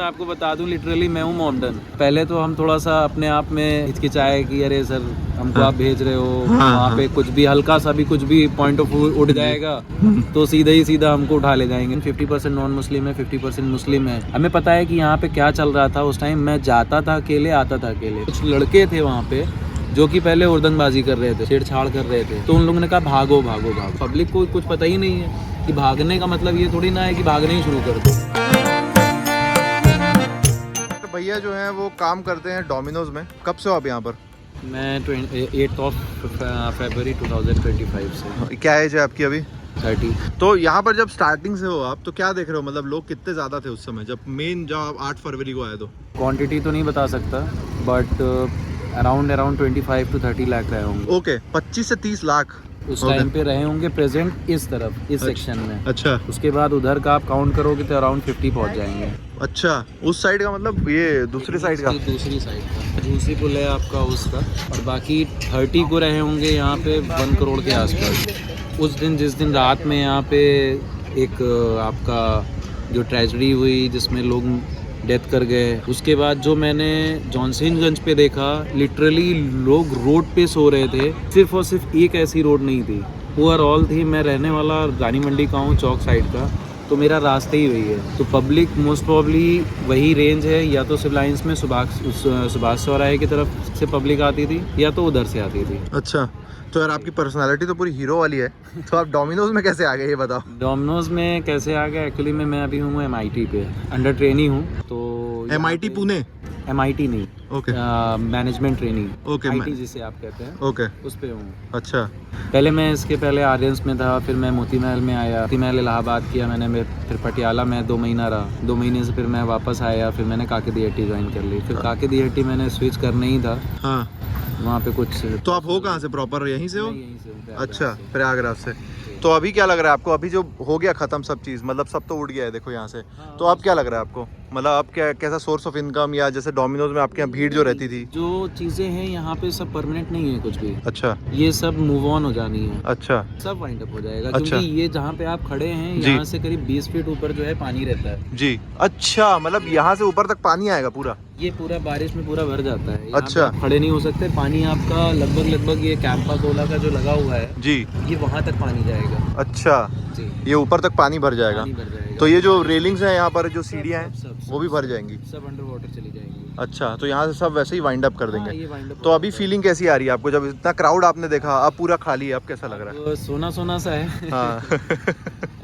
आपको बता दूं लिटरली मैं हूँ मॉमडन। पहले तो हम थोड़ा सा अपने आप में हिचकिचाए कि अरे सर हमको आप भेज रहे हो वहाँ पे कुछ भी हल्का सा भी कुछ भी पॉइंट ऑफ व्यू उठ जाएगा तो सीधा हमको उठा ले जाएंगे। 50% नॉन मुस्लिम है, 50% मुस्लिम है। हमें पता है कि यहाँ पे क्या चल रहा था उस टाइम। मैं जाता था अकेले, आता था अकेले। कुछ लड़के थे वहाँ पे जो कि पहले उर्दनबाजी कर रहे थे, छेड़छाड़ कर रहे थे, तो उन लोगों ने कहा भागो भागो भागो। पब्लिक को कुछ पता ही नहीं है कि भागने का मतलब ये थोड़ी ना है कि भागने ही शुरू कर दो। भैया जो है वो काम करते हैं डोमिनोज में। कब से हो आप यहाँ पर? मैं 8 फरवरी 2025 से। क्या एज है आपकी अभी? 30। तो यहाँ पर जब स्टार्टिंग से हो आप तो क्या देख रहे हो, मतलब लोग कितने ज़्यादा थे उस समय जब आप 8 फरवरी को आए? तो क्वांटिटी तो नहीं बता सकता बट अराउंड 25 to 30 लाख रहे होंगे। ओके, 25 से 30 लाख उस टाइम पे रहे होंगे प्रेजेंट इस तरफ, इस सेक्शन में। अच्छा। उसके बाद उधर का आप काउंट करोगे तो अराउंड 50 पहुंच जाएंगे। अच्छा, उस साइड का मतलब ये दूसरी साइड का? दूसरी साइड का दूसरी पुल है आपका उसका। और बाकी 30 को रहे होंगे यहाँ पे 1 करोड़ के आसपास। उस दिन जिस दिन रात में यहाँ पे एक आपका जो ट्रेजेडी हुई जिसमें लोग डेथ कर गए, उसके बाद जो मैंने जॉनसनगंज पे देखा लिटरली लोग रोड पे सो रहे थे। सिर्फ और सिर्फ एक ऐसी रोड नहीं थी, ओवरऑल थी। मैं रहने वाला रानी मंडी का हूँ, चौक साइड का, तो मेरा रास्ते ही वही है। तो पब्लिक मोस्ट प्रॉब्ली वही रेंज है, या तो सिविल लाइंस में सुभाष चौराहे की तरफ से पब्लिक आती थी या तो उधर से आती थी। अच्छा, तो यार आपकी पर्सनालिटी तो पूरी हीरो वाली है। तो आप डोमिनोज में कैसे आ गए ये बताओ? डोमिनोज में कैसे आ गया? एक्चुअली मैं अभी हूँ MIT पे, अंडर ट्रेनी हूँ। तो MIT पुणे? MIT नहीं, okay, management training. Okay, IT जिसे आप कहते हैं, ओके, उस पे हूँ। अच्छा। पहले मैं इसके पहले आर्यंस में था, फिर मैं मोती महल में आया, मोती महल इलाहाबाद किया मैंने, फिर पटियाला में 2 महीना रहा। 2 महीने से फिर मैं वापस आया, फिर मैंने काके DIT ज्वाइन कर ली। फिर काके DIT मैंने स्विच करना ही था। हाँ, वहाँ पे कुछ। तो आप हो कहाँ से प्रॉपर? यहीं से हो? यहीं से हूँ, अच्छा, प्रयागराज से। तो अभी क्या लग रहा है आपको? अभी जो हो गया खत्म सब चीज़, मतलब सब तो उड़ गया है देखो यहाँ से। तो अब क्या लग रहा है आपको, मतलब अब क्या कैसा सोर्स ऑफ इनकम, या जैसे डोमिनोज में आपके यहाँ भीड़ जो रहती थी? जो चीज़ें हैं यहाँ पे सब परमानेंट नहीं है कुछ भी। अच्छा, ये सब मूव ऑन हो जानी है। अच्छा, सब वाइंड अप हो जाएगा। अच्छा। क्योंकि ये जहाँ पे आप खड़े हैं यहाँ से करीब 20 फीट ऊपर जो है पानी रहता है जी। अच्छा, मतलब यहाँ से ऊपर तक पानी आएगा पूरा? ये पूरा बारिश में पूरा भर जाता है। अच्छा। आप खड़े नहीं हो सकते। पानी आपका लगभग ये कैंपा कोला का जो लगा हुआ है जी, ये वहाँ तक पानी जाएगा। अच्छा जी, ये ऊपर तक पानी भर जाएगा? पानी भर जाएगा। तो ये जो रेलिंग्स हैं यहाँ पर, जो सीढ़ियाँ हैं, सब वो भी भर जाएंगी? सब अंडर वाटर चली जाएंगी। अच्छा, तो यहाँ से सब वैसे ही वाइंड अप कर हाँ, देंगे। ये wind up तो हो अभी जाता है। फीलिंग कैसी आ रही है आपको, जब इतना क्राउड आपने देखा, अब पूरा खाली है, अब कैसा लग रहा है? तो सोना सोना सा है। हाँ।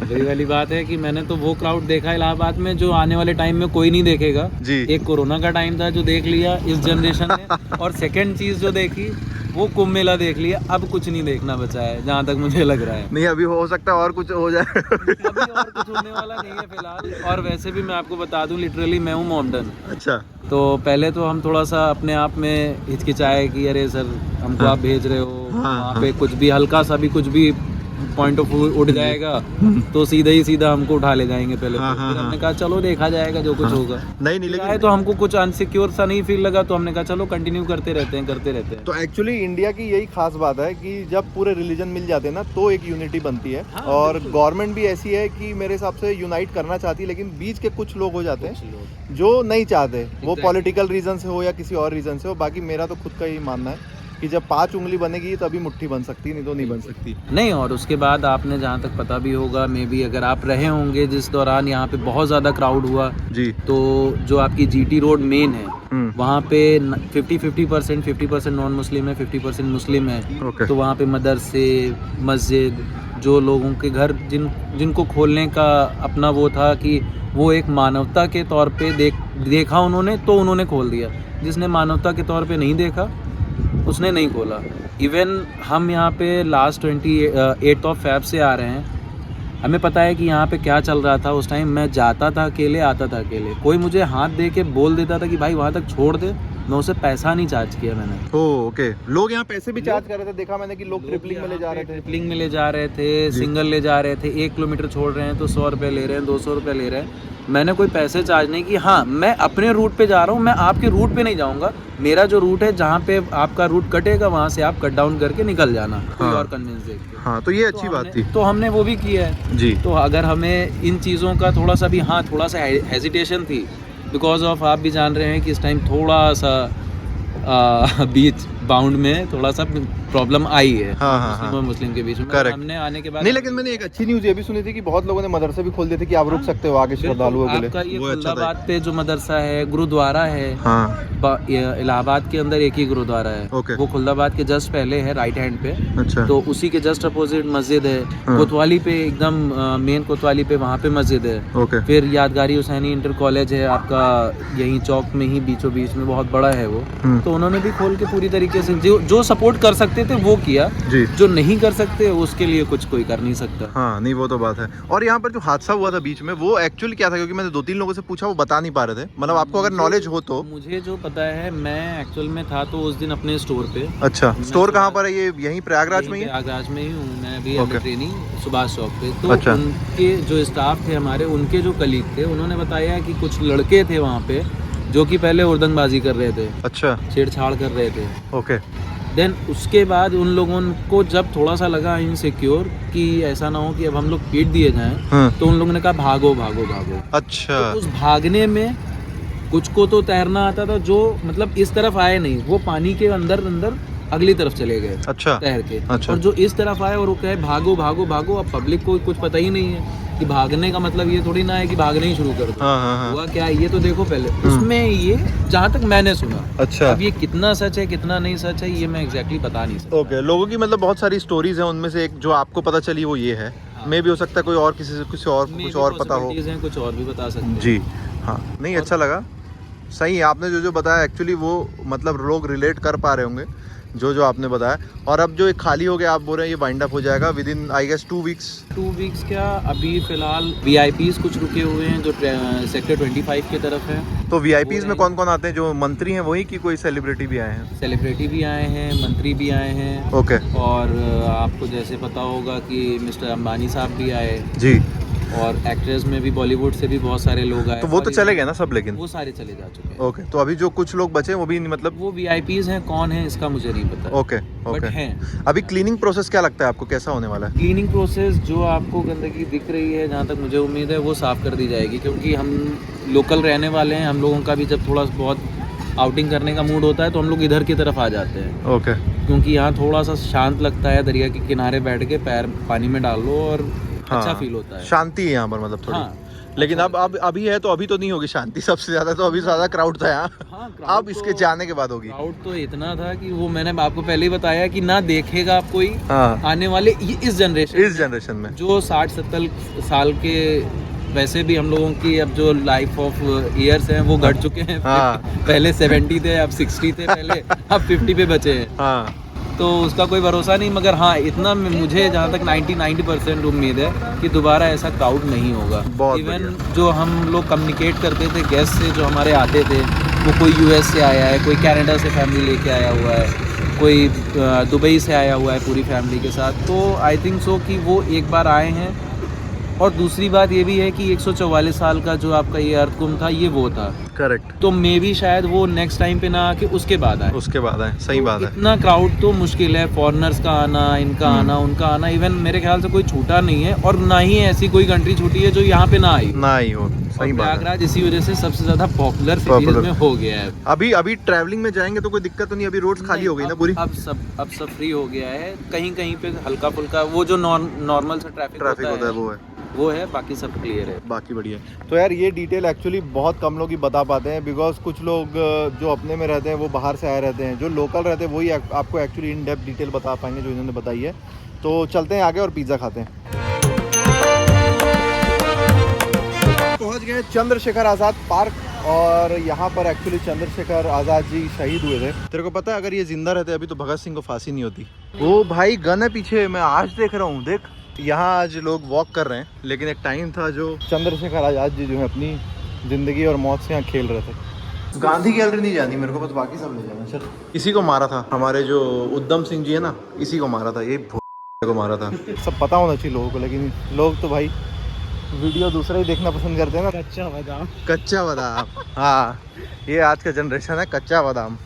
वही वाली बात है कि मैंने तो वो क्राउड देखा इलाहाबाद में जो आने वाले टाइम में कोई नहीं देखेगा जी। एक कोरोना का टाइम था जो देख लिया इस जनरेशन ने, और सेकंड चीज जो देखी वो कुंभ मेला देख लिया। अब कुछ नहीं देखना बचा है जहाँ तक मुझे लग रहा है। नहीं, अभी हो सकता है और कुछ हो जाए। अभी और कुछ होने वाला नहीं है फिलहाल। और वैसे भी मैं आपको बता दूं लिटरली मैं हूँ मॉमडन। अच्छा। तो पहले तो हम थोड़ा सा अपने आप में हिचकिचाए कि अरे सर हमको आप भेज रहे हो वहाँ पे कुछ भी हल्का सा भी कुछ भी पॉइंट ऑफ व्यू उठ जाएगा तो सीधा हमको उठा ले जाएंगे पहले। हाँ, तो हाँ, फिर हमने कहा चलो देखा जाएगा जो कुछ होगा। नहीं, लेकिन तो हमको कुछ अनसिक्योर सा नहीं फील लगा, तो हमने कहा चलो कंटिन्यू करते रहते हैं। तो एक्चुअली इंडिया की यही खास बात है कि जब पूरे रिलीजन मिल जाते हैं ना तो एक यूनिटी बनती है। हाँ, और गवर्नमेंट भी ऐसी है कि मेरे हिसाब से यूनाइट करना चाहती है, लेकिन बीच के कुछ लोग हो जाते हैं जो नहीं चाहते, वो पॉलिटिकल रीजन से हो या किसी और रीजन से हो। बाकी मेरा तो खुद का ही मानना है कि जब 5 उंगली बनेगी तभी मुट्ठी बन सकती है, नहीं तो नहीं बन सकती। नहीं, और उसके बाद आपने जहाँ तक पता भी होगा, मे बी अगर आप रहे होंगे जिस दौरान यहाँ पे बहुत ज़्यादा क्राउड हुआ जी, तो जो आपकी GT रोड मेन है वहाँ पे 50% नॉन मुस्लिम है, 50% मुस्लिम है। तो वहाँ पे मदरसे, मस्जिद, जो लोगों के घर जिनको खोलने का अपना वो था कि वो एक मानवता के तौर पे देखा उन्होंने तो उन्होंने खोल दिया। जिसने मानवता के तौर पे नहीं देखा उसने नहीं खोला। इवन हम यहाँ पे लास्ट 28 फेब से आ रहे हैं। हमें पता है कि यहाँ पे क्या चल रहा था उस टाइम। मैं जाता था अकेले, आता था अकेले। कोई मुझे हाथ दे के बोल देता था कि भाई वहाँ तक छोड़ दे, मैं उसे पैसा नहीं चार्ज किया मैंने। ओके, लोग यहाँ पैसे भी चार्ज कर रहे थे, देखा मैंने कि लोग ट्रिपलिंग में ले जा रहे थे। ट्रिपलिंग में ले जा रहे थे, सिंगल ले जा रहे थे। 1 किलोमीटर छोड़ रहे हैं तो 100 रुपये ले रहे हैं, 200 रुपये ले रहे हैं। मैंने कोई पैसे चार्ज नहीं की। हाँ, मैं अपने रूट पे जा रहा हूँ, मैं आपके रूट पे नहीं जाऊँगा। मेरा जो रूट है जहाँ पे आपका रूट कटेगा वहाँ से आप कट डाउन करके निकल जाना। कोई और कन्विंस देख के। हाँ, तो ये अच्छी बात थी। तो हमने वो भी किया है जी। तो अगर हमें इन चीज़ों का थोड़ा सा भी थोड़ा सा हेजिटेशन थी बिकॉज ऑफ आप भी जान रहे हैं कि इस टाइम थोड़ा सा बीच बाउंड में थोड़ा सा प्रॉब्लम आई है मुस्लिम और मुस्लिम के बीच में। हमने आने के बाद नहीं, लेकिन मैंने एक अच्छी न्यूज़ ये भी सुनी थी कि बहुत लोगों ने मदरसे भी खोल दिए थे कि आप रुक सकते हो आगे श्रद्धालुओं के लिए। आपका ये खुल्दाबाद पे जो मदरसा है, गुरुद्वारा है, इलाहाबाद के अंदर एक ही गुरुद्वारा है, वो खुल्दाबाद के जस्ट पहले है, राइट हैंड पे। अच्छा। तो उसी के जस्ट अपोजिट मस्जिद है। कोतवाली पे एकदम मेन कोतवाली पे वहाँ पे मस्जिद है। फिर यादगारी हुसैनी इंटर कॉलेज है आपका, यही चौक में ही बीचों बीच में, बहुत बड़ा है वो। तो उन्होंने भी खोल के पूरी तरीके से जो सपोर्ट कर सकते थे वो किया, जो नहीं कर सकते उसके लिए कुछ कोई कर नहीं सकता। हाँ, नहीं वो तो बात है। और यहाँ पर जो हादसा हुआ था बीच में, वो एक्चुअली क्या था, क्योंकि मैंने 2-3 लोगों से पूछा, वो बता नहीं पा रहे थे। मतलब आपको अगर नॉलेज हो तो। मुझे जो पता है, मैं एक्चुअल में था तो उस दिन अपने स्टोर पे। अच्छा, स्टोर कहाँ पर है ये? यहीं प्रयागराज में ही? प्रयागराज में ही हूँ मैं अभी, ट्रेनिंग सुभाष चौक पे। तो उनके जो स्टाफ थे हमारे, उनके जो कलीग थे, उन्होंने बताया कि कुछ लड़के थे वहाँ पे जो कि पहले उर्दंगबाजी कर रहे थे। अच्छा। छेड़छाड़ कर रहे थे। ओके। देन उसके बाद उन लोगों को जब थोड़ा सा लगा इनसिक्योर कि ऐसा ना हो कि अब हम लोग पीट दिए जाएं, तो उन लोगों ने कहा भागो भागो भागो। अच्छा। तो उस भागने में कुछ को तो तैरना आता था, जो मतलब इस तरफ आए नहीं, वो पानी के अंदर अंदर अगली तरफ चले गए। अच्छा। तैर के। अच्छा। और जो इस तरफ आए और वो कहे भागो भागो भागो, अब पब्लिक को कुछ पता ही नहीं है कि भागने का मतलब ये थोड़ी ना है कि भागने ही शुरू कर दो। हुआ क्या ये तो देखो पहले। उसमें ये जहाँ तक मैंने सुना। अच्छा। अब ये कितना सच है कितना नहीं सच है ये मैं एग्जैक्टली बता नहीं सकता। ओके। लोगों की मतलब बहुत सारी स्टोरीज हैं, उनमें से एक जो आपको पता चली वो ये है। मे भी हो सकता है कोई और किसी से कुछ और पता हो, कुछ और भी बता सकते हैं। जी हाँ, नहीं अच्छा लगा। सही है, आपने जो बताया एक्चुअली वो मतलब लोग रिलेट कर पा रहे होंगे जो आपने बताया। और अब जो एक खाली हो गया, आप बोल रहे हैं ये वाइंड अप हो जाएगा within I guess 2 weeks. 2 weeks क्या, अभी फिलहाल VIPs कुछ रुके हुए हैं जो सेक्टर 25 की तरफ है। तो VIPs में कौन कौन आते हैं? जो मंत्री हैं वही कि कोई सेलिब्रिटी भी आए हैं? सेलिब्रिटी भी आए हैं, मंत्री भी आए हैं। ओके। और आपको जैसे पता होगा कि मिस्टर अंबानी साहब भी आए जी, और एक्ट्रेस में भी बॉलीवुड से भी बहुत सारे लोग आए। तो वो तो चले गए ना सब, लेकिन वो सारे चले जा चुके हैं। ओके। तो अभी जो कुछ लोग बचे वो भी मतलब वो VIPs हैं, कौन है इसका मुझे नहीं पता। Okay okay. हैं। अभी क्लीनिंग प्रोसेस क्या लगता है आपको, कैसा होने वाला है? क्लीनिंग प्रोसेस जो आपको गंदगी दिख रही है, जहाँ तक मुझे उम्मीद है वो साफ कर दी जाएगी, क्योंकि हम लोकल रहने वाले हैं। हम लोगों का भी जब थोड़ा बहुत आउटिंग करने का मूड होता है तो हम लोग इधर की तरफ आ जाते हैं। ओके। क्योंकि यहाँ थोड़ा सा शांत लगता है, दरिया के किनारे बैठ के पैर पानी में डाल लो और अच्छा फील होता है, शांति है यहाँ पर मतलब थोड़ी। हाँ, लेकिन अब अभी है तो अभी तो नहीं होगी शांति सबसे ज्यादा, तो अभी ज्यादा क्राउड था यहाँ। हाँ, अब इसके जाने के बाद होगी। क्राउड तो इतना था कि वो मैंने आपको पहले ही बताया कि ना देखेगा आप कोई। हाँ। आने वाले इस जनरेशन में जो 60-70 साल के, वैसे भी हम लोगों की अब जो लाइफ ऑफ ईयर्स हैं वो घट चुके हैं। हाँ। पहले 70 थे, अब 60 थे पहले, अब 50 पे बचे हैं। हाँ। तो उसका कोई भरोसा नहीं, मगर हाँ इतना मुझे जहाँ तक 90% उम्मीद है कि दोबारा ऐसा क्राउड नहीं होगा। इवन जो हम लोग कम्युनिकेट करते थे गेस्ट से जो हमारे आते थे, वो कोई US से आया है, कोई कनाडा से फैमिली लेके आया हुआ है, कोई दुबई से आया हुआ है पूरी फैमिली के साथ। तो आई थिंक सो कि वो एक बार आए हैं। और दूसरी बात ये भी है कि 144 साल का जो आपका ये अर्थकुंभ था, ये वो था। करेक्ट। तो मे भी शायद वो नेक्स्ट टाइम पे ना आके उसके बाद आए। सही बात है। इतना क्राउड तो मुश्किल है, फॉरेनर्स का आना, इनका आना, उनका आना। इवन मेरे ख्याल से कोई छूटा नहीं है, और ना ही ऐसी कोई कंट्री छूटी है जो यहाँ पे ना आई हो। सही बात है। प्रयागराज इसी वजह से सबसे ज्यादा पॉपुलर सिटीज में हो गया है। अभी ट्रैवलिंग में जाएंगे तो कोई दिक्कत तो नहीं, अभी रोड्स खाली हो गई ना पूरी। अब सब फ्री हो गया है, कहीं कहीं पे हल्का फुल्का वो जो नॉर्मल सा ट्रैफिक होता है वो है, बाकी सब क्लियर है, बाकी बढ़िया। तो यार ये डिटेल एक्चुअली बहुत कम लोग ही बता पाते हैं, बिकॉज कुछ लोग जो अपने में रहते हैं वो बाहर से आए रहते हैं, जो लोकल रहते हैं वही आपको एक्चुअली इन डेप्थ डिटेल बता पाएंगे जो इन्होंने बताई है। तो चलते हैं आगे और पिज़्ज़ा खाते हैं। पहुंच गए चंद्रशेखर आज़ाद पार्क, और यहाँ पर एक्चुअली चंद्रशेखर आज़ाद जी शहीद हुए थे। तेरे को पता है अगर ये जिंदा रहते अभी तो भगत सिंह को फांसी नहीं होती। वो भाई गन है पीछे, मैं आज देख रहा हूँ, देख यहाँ आज लोग वॉक कर रहे हैं, लेकिन एक टाइम था जो चंद्रशेखर आज़ाद जी जो है अपनी ज़िंदगी और मौत से यहाँ खेल रहे थे। गांधी गैलरी नहीं जानी मेरे को, बस बाकी सब ले जाना। चल, इसी को मारा था हमारे जो उद्यम सिंह जी है ना, इसी को मारा था, ये को मारा था। सब पता होना चाहिए लोगों को, लेकिन लोग तो भाई वीडियो दूसरा ही देखना पसंद करते हैं ना। कच्चा बादाम। हाँ, ये आज का जनरेशन है, कच्चा बादाम।